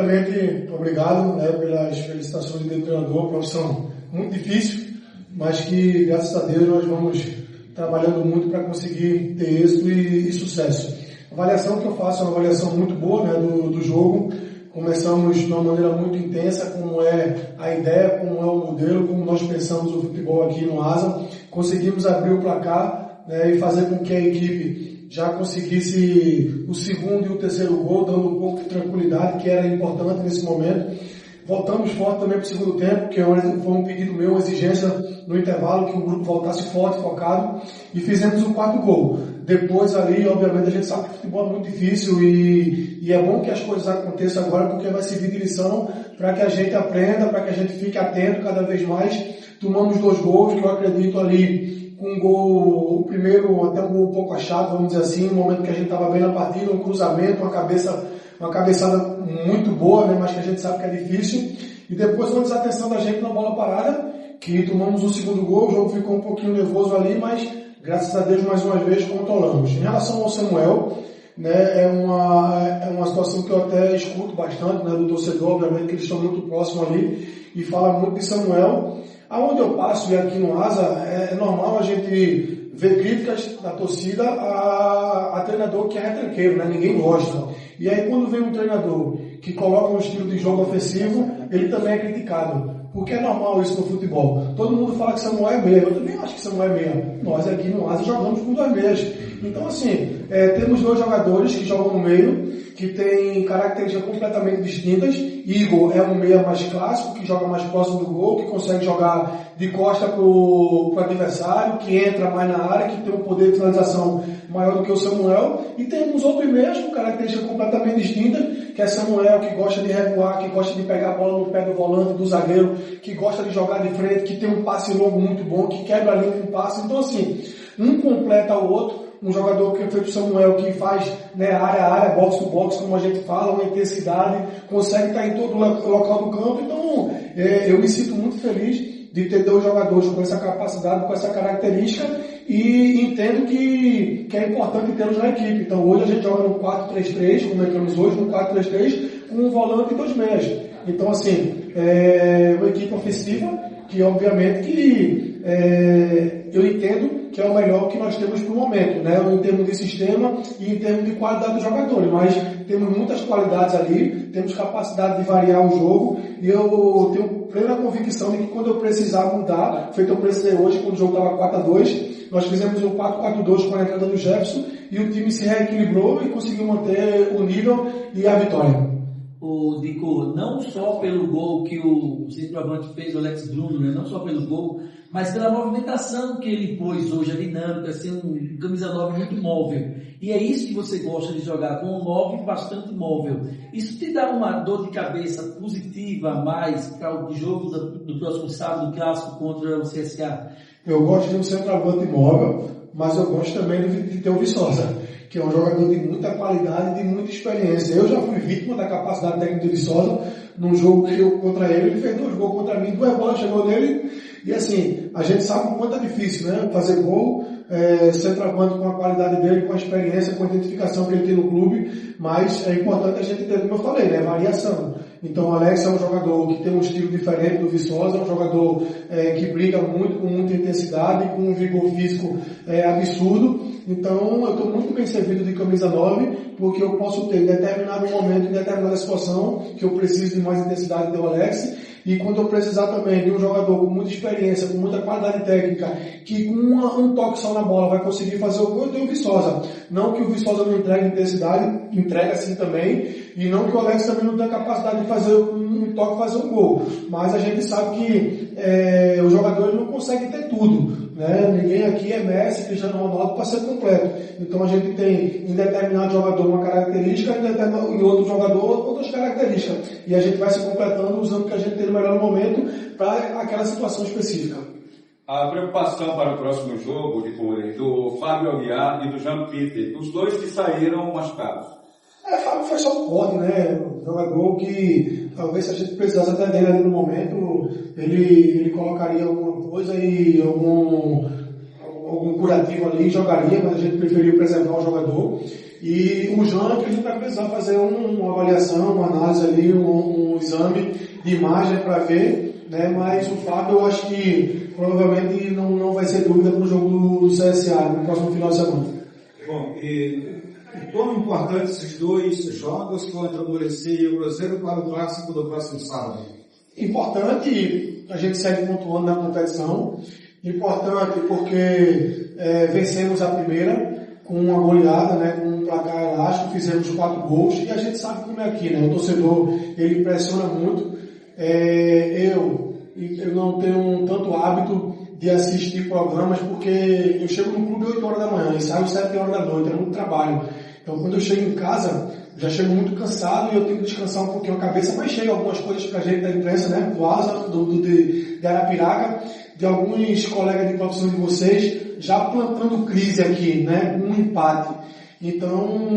Primeiramente, obrigado pelas felicitações do treinador, profissão muito difícil, mas que, graças a Deus, nós vamos trabalhando muito para conseguir ter êxito e sucesso. A avaliação que eu faço é uma avaliação muito boa, né, do jogo. Começamos de uma maneira muito intensa, como é a ideia, como é o modelo, como nós pensamos o futebol aqui no Asa. Conseguimos abrir o placar, né, e fazer com que a equipe já conseguisse o segundo e o terceiro gol, dando um pouco de tranquilidade, que era importante nesse momento. Voltamos forte também para o segundo tempo, que foi um pedido meu, uma exigência no intervalo, que o grupo voltasse forte, focado, e fizemos o quarto gol. Depois ali, obviamente, a gente sabe que o futebol é muito difícil e é bom que as coisas aconteçam agora, porque vai servir de lição para que a gente aprenda, para que a gente fique atento cada vez mais. Tomamos 2 gols, que eu acredito ali, com um gol, o primeiro até um gol um pouco achado, vamos dizer assim, no momento que a gente estava bem na partida, um cruzamento, uma cabeçada muito boa, né, mas que a gente sabe que é difícil. E depois uma desatenção da gente na bola parada, que tomamos o segundo gol, o jogo ficou um pouquinho nervoso ali, mas graças a Deus mais uma vez controlamos. Em relação ao Samuel, né, é uma situação que eu até escuto bastante, né, do torcedor, obviamente que eles estão muito próximos ali, e fala muito de Samuel. Aonde eu passo e aqui no Asa, é normal a gente ver críticas da torcida a treinador que é retranqueiro, né? Ninguém gosta. E aí quando vem um treinador que coloca um estilo de jogo ofensivo, ele também é criticado. Porque é normal isso no futebol. Todo mundo fala que Samuel é meia. Eu também acho que Samuel é meia. Nós aqui no Asa jogamos com 2 meias. Então assim, temos 2 jogadores que jogam no meio, que têm características completamente distintas. Igor é um meia mais clássico, que joga mais próximo do gol, que consegue jogar de costa para o adversário, que entra mais na área, que tem um poder de finalização maior do que o Samuel. E temos outros meias com características completamente distintas, que é Samuel, que gosta de recuar, que gosta de pegar a bola no pé do volante, do zagueiro, que gosta de jogar de frente, que tem um passe longo muito bom, que quebra a linha com passe. Então assim, um completa o outro. Um jogador que é feito Samuel, que faz, né, área a área, box to box, como a gente fala, uma intensidade, consegue estar em todo o local do campo. Então, eu me sinto muito feliz de ter 2 jogadores com essa capacidade, com essa característica, e entendo que é importante tê-los na equipe. Então, hoje a gente joga no 4-3-3, como entramos hoje, no 4-3-3, com um volante e 2 meias. Então, assim, uma equipe ofensiva, que obviamente que eu entendo que é o melhor que nós temos para o momento, né? Em termos de sistema e em termos de qualidade dos jogadores, mas temos muitas qualidades ali, temos capacidade de variar o jogo, e eu tenho plena convicção de que quando eu precisar mudar, feito eu precisei hoje, quando o jogo estava 4-2, nós fizemos um 4-4-2 com a entrada do Jefferson, e o time se reequilibrou e conseguiu manter o nível e a vitória. O Dico, não só pelo gol que o centroavante fez, o Alex Bruno, né? Não só pelo gol, mas pela movimentação que ele pôs hoje, a dinâmica, assim, um camisa 9 muito móvel. E é isso que você gosta de jogar, com um 9 bastante móvel. Isso te dá uma dor de cabeça positiva a mais para o jogo do próximo sábado, do clássico contra o CSA? Eu gosto de um centroavante móvel, mas eu gosto também de ter o Viçosa, que é um jogador de muita qualidade e de muita experiência. Eu já fui vítima da capacidade técnica do Viçosa, num jogo que eu contra ele fez 2 gols contra mim, 2 bolas chegou nele, e assim, a gente sabe o quanto é difícil, né, fazer gol, centroavante com a qualidade dele, com a experiência, com a identificação que ele tem no clube, mas é importante a gente ter, como eu falei, né, variação. Então o Alex é um jogador que tem um estilo diferente do Viçosa, é um jogador que briga muito, com muita intensidade, com um vigor físico absurdo. Então eu estou muito bem servido de camisa 9, porque eu posso ter em determinado momento, em determinada situação, que eu preciso de mais intensidade do Alex, e quando eu precisar também de um jogador com muita experiência, com muita qualidade técnica, que com um toque só na bola vai conseguir fazer o gol, eu tenho o Viçosa. Não que o Viçosa não entregue intensidade, entrega sim também, e não que o Alex também não tenha capacidade de fazer um toque, fazer um gol. Mas a gente sabe que o jogador ele não consegue ter tudo, né? Ninguém aqui é Messi, Cristiano Ronaldo para ser completo. Então a gente tem em determinado jogador uma característica, em outro jogador outras características. E a gente vai se completando usando o que a gente tem no melhor momento para aquela situação específica. A preocupação para o próximo jogo do Fábio Aguiar e do Jean Peter, os 2 que saíram machucados. Fábio foi só um corte, né? Um jogador que talvez se a gente precisasse até dele ali no momento, ele colocaria alguma coisa e algum curativo ali e jogaria, mas a gente preferiu preservar o jogador. E o Jean, que a gente vai precisar fazer uma avaliação, uma análise ali, um exame de imagem para ver, né? Mas o Fábio, eu acho que provavelmente não vai ser dúvida para o jogo do CSA no próximo final de semana. Bom, quão importante esses dois jogos contra o Muricy e o Cruzeiro para o clássico do próximo sábado? Importante, a gente segue pontuando na competição. Importante porque vencemos a primeira com uma goleada, né, com um placar elástico, fizemos 4 gols e a gente sabe como é aqui, né? O torcedor, ele pressiona muito. Eu não tenho tanto hábito de assistir programas porque eu chego no clube 8 horas da manhã e saio 7 horas da noite, é muito trabalho. Então quando eu chego em casa, já chego muito cansado e eu tenho que descansar um pouquinho a cabeça, mas chega algumas coisas pra gente da imprensa, né, do Asa, de Arapiraca, de alguns colegas de profissão de vocês, já plantando crise aqui, né, um empate. Então,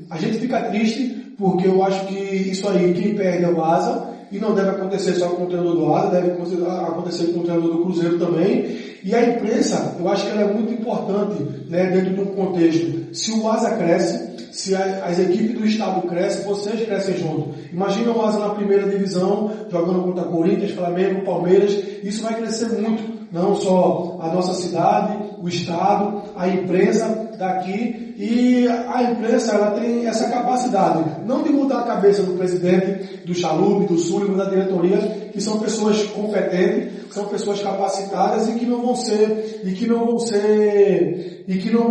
a gente fica triste porque eu acho que isso aí, quem perde é o Asa, e não deve acontecer só com o treinador do Asa, deve acontecer com o treinador do Cruzeiro também. E a imprensa, eu acho que ela é muito importante, né, dentro de um contexto. Se o Asa cresce, se as equipes do estado crescem, vocês crescem junto. Imagina o Asa na primeira divisão, jogando contra Corinthians, Flamengo, Palmeiras, isso vai crescer muito. Não só a nossa cidade, o estado, a imprensa daqui, e a imprensa ela tem essa capacidade, não de mudar a cabeça do presidente, do Chalub, do Súlio, da diretoria, que são pessoas competentes, são pessoas capacitadas e que não vão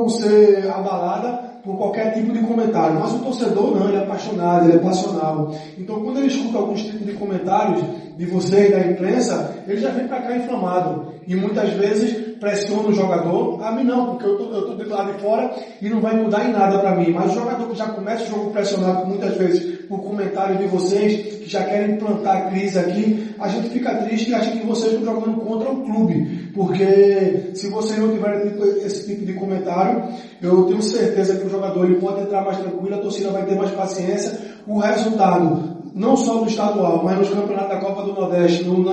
ser abaladas por qualquer tipo de comentário. Mas o torcedor não, ele é apaixonado, ele é passional. Então quando ele escuta alguns tipos de comentários de você e da imprensa, ele já vem para cá inflamado. E muitas vezes pressiona o jogador. A mim não, porque eu tô do lado de fora e não vai mudar em nada para mim. Mas o jogador que já começa o jogo pressionado muitas vezes por comentários de vocês, que já querem implantar crise aqui, a gente fica triste e acha que vocês estão jogando contra o clube. Porque se vocês não tiverem esse tipo de comentário, eu tenho certeza que o jogador ele pode entrar mais tranquilo, a torcida vai ter mais paciência. O resultado, não só no estadual, mas nos campeonatos da Copa do Nordeste, no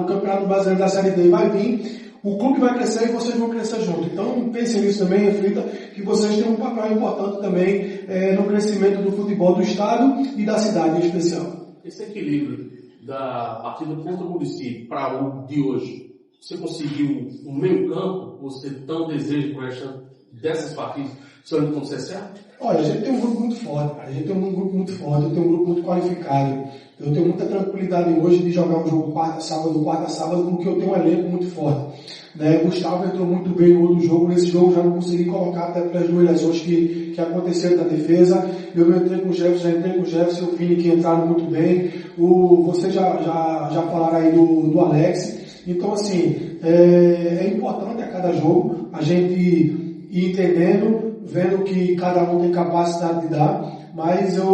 Campeonato Brasileiro da Série D, vai vir. O clube vai crescer e vocês vão crescer junto. Então pensem nisso também, reflita que vocês têm um papel importante também no crescimento do futebol do estado e da cidade em especial. Esse equilíbrio da partida contra o Muricy para o de hoje, você conseguiu um meio campo, você tão deseja por esta dessas partidas, sonhando com o CSA? Olha, a gente tem um grupo muito forte, cara. A gente tem um grupo muito forte, eu tenho um grupo muito qualificado. Eu tenho muita tranquilidade hoje de jogar um jogo quarta, sábado, porque eu tenho um elenco muito forte. Né? Gustavo entrou muito bem no outro jogo, nesse jogo já não consegui colocar até pelas duas lesões que aconteceram na defesa. Eu não entrei com o Jefferson, já entrei com o Jefferson e o Vini que entraram muito bem. Vocês já falaram aí do Alex. Então assim, é importante a cada jogo a gente ir entendendo, vendo que cada um tem capacidade de dar, mas eu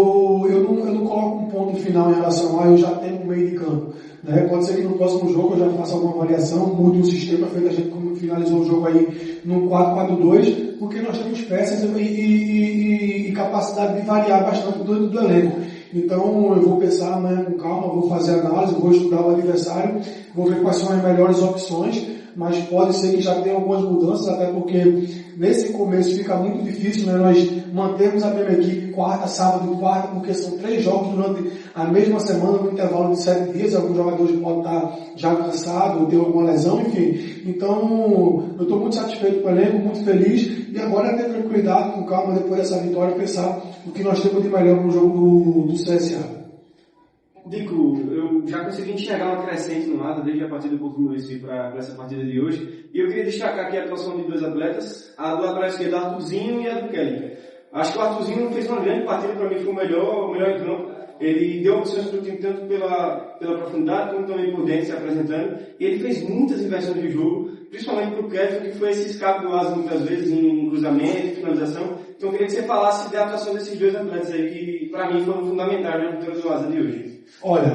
não coloco um ponto final em relação a eu já tenho um meio de campo. Né? Pode ser que no próximo jogo eu já faça alguma variação, mude o sistema, feito a gente como finalizou o jogo aí no 4-4-2, porque nós temos peças e capacidade de variar bastante dentro do elenco. Então eu vou pensar amanhã com calma, vou fazer análise, vou estudar o adversário, vou ver quais são as melhores opções, mas pode ser que já tenha algumas mudanças, até porque nesse começo fica muito difícil, né? Nós mantemos a mesma equipe quarta, sábado e quarta, porque são 3 jogos durante a mesma semana, no intervalo de 7 dias, alguns jogadores podem estar já cansados, ou ter alguma lesão, enfim. Então, eu estou muito satisfeito com o elenco, muito feliz, e agora é ter tranquilidade, com calma, depois dessa vitória, pensar o que nós temos de melhor para o jogo do CSA. Dico, eu já consegui enxergar uma crescente no lado desde a partida contra o Muricy para essa partida de hoje. E eu queria destacar aqui a atuação de 2 atletas, a do lateral esquerdo Arthurzinho e a do Kelly. Acho que o Arthurzinho fez uma grande partida, para mim foi o melhor em campo. Ele deu opções para o time tanto pela profundidade como também por dentro se apresentando. E ele fez muitas inversões de jogo, principalmente para o Kelly, que foi esse escape do Asa muitas vezes em cruzamento, finalização. Então eu queria que você falasse da atuação desses 2 atletas aí, que para mim foram fundamentais na vitória do Asa de hoje. Olha,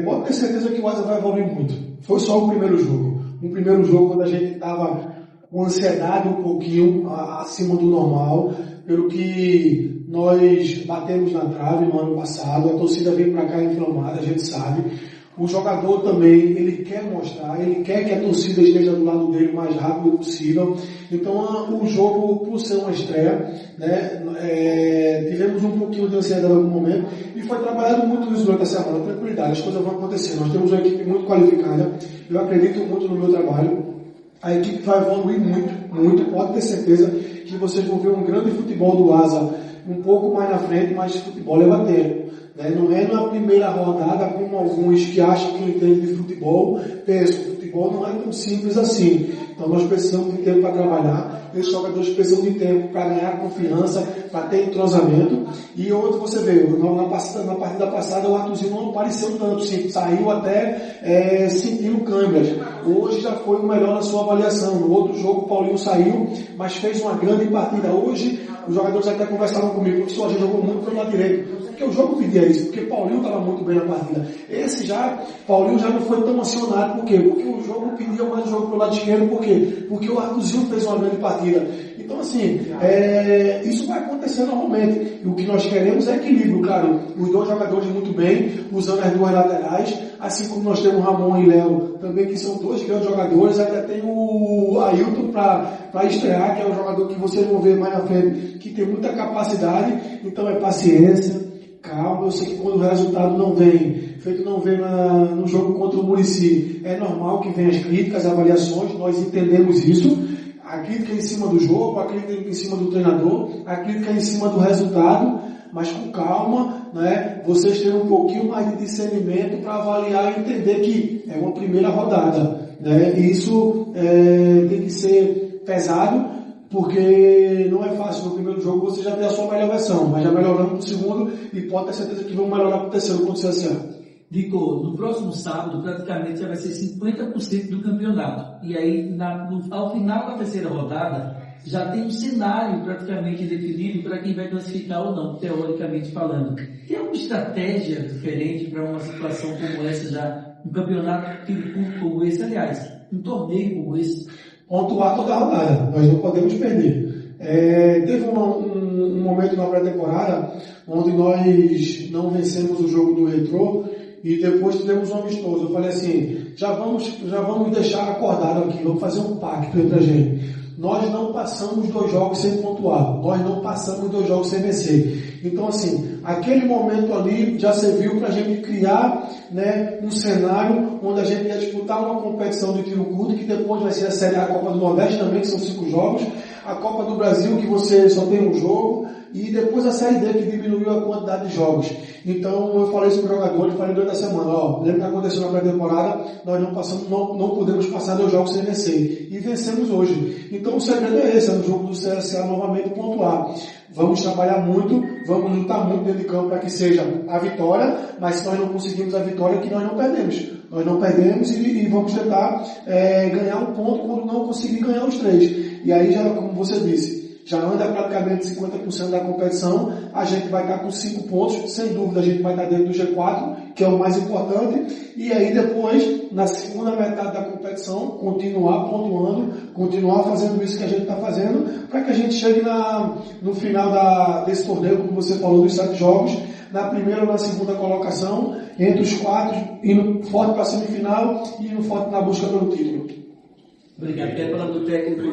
pode ter certeza que o Asa vai evoluir muito. Foi só o primeiro jogo. Um primeiro jogo quando a gente estava com ansiedade um pouquinho acima do normal, pelo que nós batemos na trave no ano passado, a torcida veio para cá inflamada, a gente sabe. O jogador também, ele quer mostrar, ele quer que a torcida esteja do lado dele o mais rápido possível. Então, o jogo, por ser uma estreia, né, tivemos um pouquinho de ansiedade em algum momento e foi trabalhado muito isso durante a semana, tranquilidade, as coisas vão acontecer. Nós temos uma equipe muito qualificada, eu acredito muito no meu trabalho, a equipe vai evoluir muito, pode ter certeza que vocês vão ver um grande futebol do Asa um pouco mais na frente, mas futebol leva tempo. Não é na primeira rodada, como alguns que acham que entendem de futebol, pensam, futebol não é tão simples assim. Então nós precisamos de tempo para trabalhar, os jogadores precisam de tempo para ganhar confiança, para ter entrosamento. E outro você vê, na partida passada o Arthurzinho não apareceu tanto, sim, saiu até sentindo câimbras. Hoje já foi o melhor na sua avaliação. No outro jogo o Paulinho saiu, mas fez uma grande partida. Hoje os jogadores até conversaram comigo, porque a gente jogou muito pelo lado direito. Porque o jogo pedia isso, porque Paulinho estava muito bem na partida. Paulinho já não foi tão acionado, por quê? Porque o jogo pedia mais o jogo pelo lado esquerdo, por quê? Porque o Arthurzinho fez uma grande partida. Então assim, isso vai acontecer normalmente. E o que nós queremos é equilíbrio, claro. Os dois jogadores muito bem, usando as duas laterais, assim como nós temos Ramon e Léo, também que são dois grandes jogadores, ainda tem o Ailton para estrear, que é um jogador que vocês vão ver mais na frente, que tem muita capacidade, então é paciência. Calma, eu sei que quando o resultado não vem no jogo contra o Muricy, é normal que venham as críticas, as avaliações, nós entendemos isso. A crítica é em cima do jogo, a crítica é em cima do treinador, a crítica é em cima do resultado, mas com calma, né? Vocês terem um pouquinho mais de discernimento para avaliar e entender que é uma primeira rodada, né? E isso tem que ser pesado, porque não é fácil no primeiro jogo você já ter a sua melhor versão, mas já melhorando no segundo e pode ter certeza que vão melhorar para o terceiro contra o CSA. Dico, no próximo sábado praticamente já vai ser 50% do campeonato. E aí ao final da terceira rodada já tem um cenário praticamente definido para quem vai classificar ou não, teoricamente falando. Tem alguma estratégia diferente para uma situação como essa já, um campeonato como esse, aliás, um torneio como esse? Pontuar toda a rodada, nós não podemos perder. Teve um momento na pré-temporada onde nós não vencemos o jogo do Retrô e depois tivemos um amistoso. Eu falei assim, já vamos deixar acordado aqui, vamos fazer um pacto entre a gente. Nós não passamos 2 jogos sem pontuar, nós não passamos 2 jogos sem vencer. Então assim, aquele momento ali já serviu para a gente criar, né, um cenário onde a gente ia disputar uma competição de tiro curto, que depois vai ser a Série A Copa do Nordeste também, que são 5 jogos, a Copa do Brasil, que você só tem um jogo, e depois a Série D, que diminuiu a quantidade de jogos. Então eu falei isso para o jogador, falei durante a semana, lembra que aconteceu na pré-temporada, nós não podemos passar 2 jogos sem vencer, e vencemos hoje. Então o segredo é esse, no jogo do CSA novamente pontuar. Vamos trabalhar muito, vamos lutar muito dentro de campo para que seja a vitória, mas se nós não conseguimos a vitória, que nós não perdemos. Nós não perdemos e vamos tentar ganhar um ponto quando não conseguir ganhar os 3. E aí já, como você disse, já anda praticamente 50% da competição, a gente vai estar com 5 pontos, sem dúvida a gente vai estar dentro do G4, que é o mais importante, e aí depois, na segunda metade da competição, continuar pontuando, continuar fazendo isso que a gente está fazendo, para que a gente chegue no final desse torneio, como você falou, dos 7 jogos, na primeira ou na segunda colocação, entre os 4, indo forte para a semifinal e indo forte na busca pelo título. Obrigado. Até pela do técnico.